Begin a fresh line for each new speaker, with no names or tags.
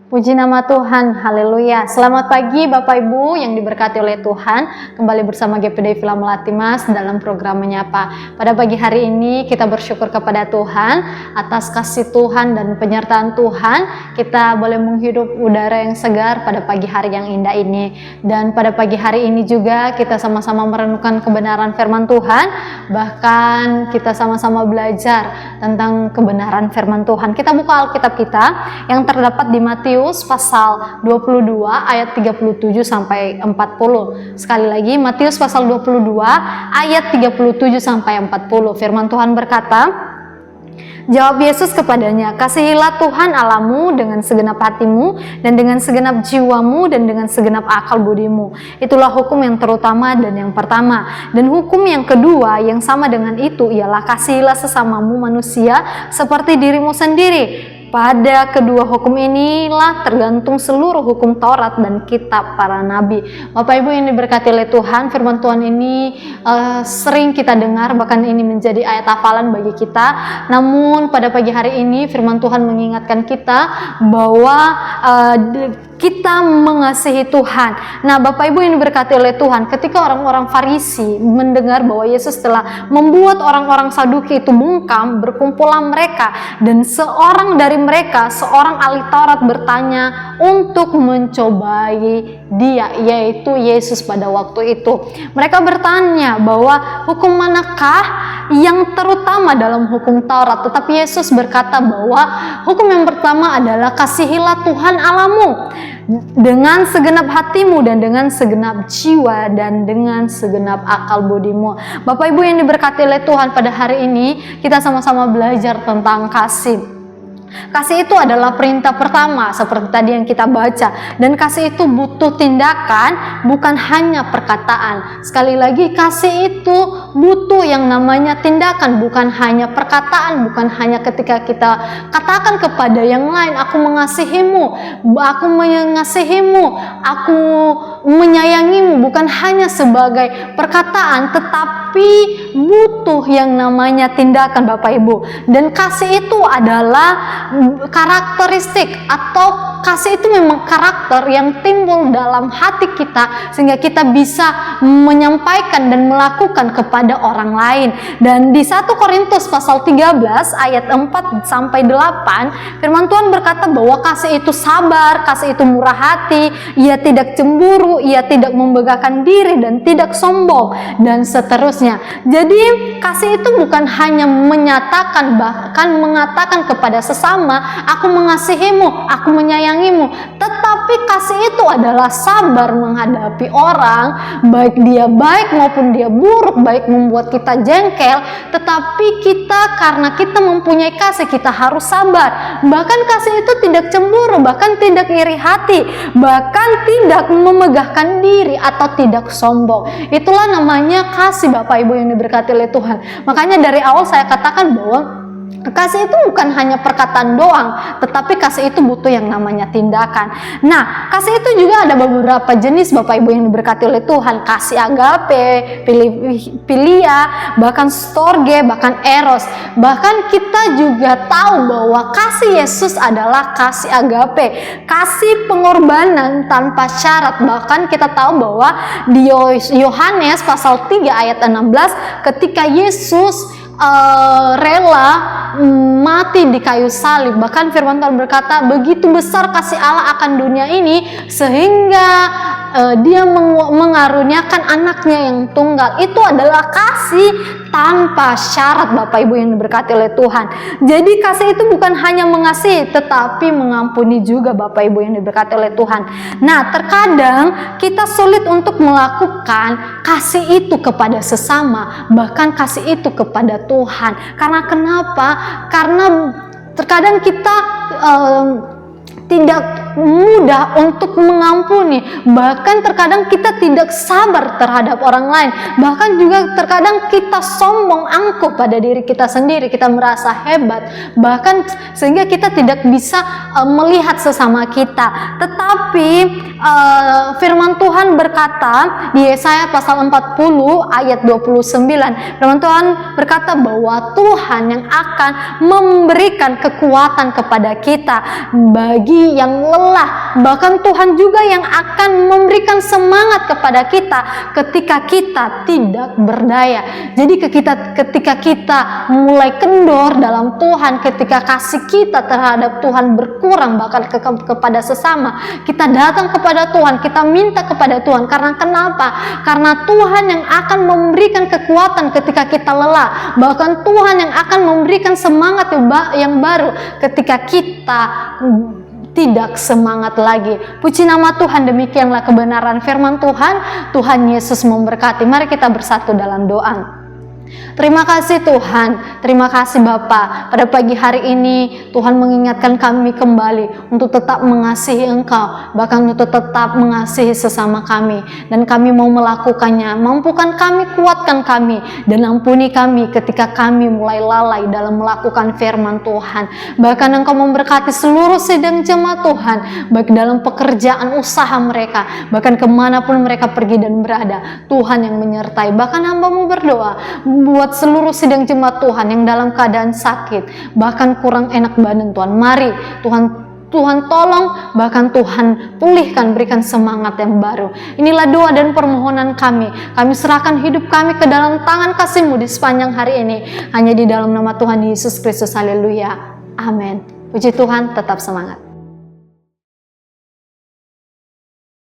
Puji nama Tuhan, haleluya. Selamat pagi Bapak Ibu yang diberkati oleh Tuhan. Kembali bersama GPD Villa Melati Mas dalam program Menyapa. Pada pagi hari ini kita bersyukur kepada Tuhan atas kasih Tuhan dan penyertaan Tuhan. Kita boleh menghirup udara yang segar pada pagi hari yang indah ini. Dan pada pagi hari ini juga kita sama-sama merenungkan kebenaran firman Tuhan. Bahkan kita sama-sama belajar tentang kebenaran firman Tuhan. Kita buka Alkitab kita yang terdapat di Matius pasal 22 ayat 37 sampai 40. Sekali lagi Matius pasal 22 ayat 37 sampai 40. Firman Tuhan berkata, jawab Yesus kepadanya, kasihilah Tuhan Allahmu dengan segenap hatimu dan dengan segenap jiwamu dan dengan segenap akal budimu. Itulah hukum yang terutama dan yang pertama. Dan hukum yang kedua yang sama dengan itu ialah kasihilah sesamamu manusia seperti dirimu sendiri. Pada kedua hukum inilah tergantung seluruh hukum Taurat dan kitab para nabi. Bapak Ibu yang diberkati oleh Tuhan, firman Tuhan ini sering kita dengar, bahkan ini menjadi ayat hafalan bagi kita. Namun pada pagi hari ini firman Tuhan mengingatkan kita bahwa kita mengasihi Tuhan. Nah, Bapak Ibu yang diberkati oleh Tuhan, ketika orang-orang Farisi mendengar bahwa Yesus telah membuat orang-orang Saduki itu bungkam, berkumpullah mereka, dan seorang dari mereka, seorang ahli Taurat bertanya untuk mencobai dia, yaitu Yesus pada waktu itu. Mereka bertanya bahwa hukum manakah yang terutama dalam hukum Taurat, tetapi Yesus berkata bahwa hukum yang pertama adalah kasihilah Tuhan Allahmu dengan segenap hatimu dan dengan segenap jiwa dan dengan segenap akal budimu. Bapak Ibu yang diberkati oleh Tuhan, pada hari ini kita sama-sama belajar tentang kasih. Kasih itu adalah perintah pertama seperti tadi yang kita baca, dan kasih itu butuh tindakan, bukan hanya perkataan. Sekali lagi, kasih itu butuh yang namanya tindakan, bukan hanya perkataan, bukan hanya ketika kita katakan kepada yang lain, aku mengasihimu, aku menyayangimu, bukan hanya sebagai perkataan, tetapi butuh yang namanya tindakan, Bapak Ibu. Dan kasih itu adalah karakteristik, atau kasih itu memang karakter yang timbul dalam hati kita sehingga kita bisa menyampaikan dan melakukan kepada orang lain. Dan di 1 Korintus pasal 13 ayat 4 sampai 8 firman Tuhan berkata bahwa kasih itu sabar, kasih itu murah hati, ia tidak cemburu, ia tidak membanggakan diri dan tidak sombong, dan seterusnya. Jadi kasih itu bukan hanya menyatakan, bahkan mengatakan kepada sesama, aku mengasihimu, aku menyayangimu, tetapi kasih itu adalah sabar menghadapi orang, baik dia baik maupun dia buruk, baik membuat kita jengkel, tetapi kita, karena kita mempunyai kasih, kita harus sabar. Bahkan kasih itu tidak cemburu, bahkan tidak iri hati, bahkan tidak memegahkan diri atau tidak sombong. Itulah namanya kasih, Bapak Ibu yang diberkati oleh Tuhan. Makanya dari awal saya katakan bahwa kasih itu bukan hanya perkataan doang, tetapi kasih itu butuh yang namanya tindakan. Nah, kasih itu juga ada beberapa jenis, Bapak Ibu yang diberkati oleh Tuhan. Kasih agape, philia, bahkan storge, bahkan eros. Bahkan kita juga tahu bahwa kasih Yesus adalah kasih agape, kasih pengorbanan tanpa syarat. Bahkan kita tahu bahwa di Yohanes pasal 3 ayat 16 ketika Yesus rela mati di kayu salib, bahkan firman Tuhan berkata begitu besar kasih Allah akan dunia ini sehingga dia mengaruniakan anaknya yang tunggal. Itu adalah kasih tanpa syarat, Bapak Ibu yang diberkati oleh Tuhan. Jadi kasih itu bukan hanya mengasihi, tetapi mengampuni juga, Bapak Ibu yang diberkati oleh Tuhan. Nah, terkadang kita sulit untuk melakukan kasih itu kepada sesama, bahkan kasih itu kepada Tuhan. Karena kenapa? Karena terkadang kita tidak mudah untuk mengampuni, bahkan terkadang kita tidak sabar terhadap orang lain, bahkan juga terkadang kita sombong angkuh pada diri kita sendiri, kita merasa hebat, bahkan sehingga kita tidak bisa melihat sesama kita. Tetapi firman Tuhan berkata di Yesaya pasal 40 ayat 29, firman Tuhan berkata bahwa Tuhan yang akan memberikan kekuatan kepada kita bagi yang lelah lelah. Bahkan Tuhan juga yang akan memberikan semangat kepada kita ketika kita tidak berdaya. Jadi ketika kita mulai kendor dalam Tuhan, ketika kasih kita terhadap Tuhan berkurang bahkan kepada sesama, kita datang kepada Tuhan, kita minta kepada Tuhan. Karena kenapa? Karena Tuhan yang akan memberikan kekuatan ketika kita lelah. Bahkan Tuhan yang akan memberikan semangat yang baru ketika kita tidak semangat lagi. Puji nama Tuhan, demikianlah kebenaran firman Tuhan. Tuhan Yesus memberkati. Mari kita bersatu dalam doa. Terima kasih Tuhan, terima kasih Bapa. Pada pagi hari ini Tuhan mengingatkan kami kembali untuk tetap mengasihi Engkau, bahkan untuk tetap mengasihi sesama kami. Dan kami mau melakukannya. Mampukan kami, kuatkan kami, dan ampuni kami ketika kami mulai lalai dalam melakukan firman Tuhan. Bahkan Engkau memberkati seluruh sidang jemaat Tuhan, baik dalam pekerjaan usaha mereka, bahkan kemanapun mereka pergi dan berada, Tuhan yang menyertai. Bahkan hamba-Mu berdoa buat seluruh sidang jemaat Tuhan yang dalam keadaan sakit, bahkan kurang enak badan Tuhan. Mari Tuhan tolong, bahkan Tuhan pulihkan, berikan semangat yang baru. Inilah doa dan permohonan kami. Kami serahkan hidup kami ke dalam tangan kasih-Mu di sepanjang hari ini. Hanya di dalam nama Tuhan Yesus Kristus. Haleluya. Amin. Puji Tuhan, tetap semangat.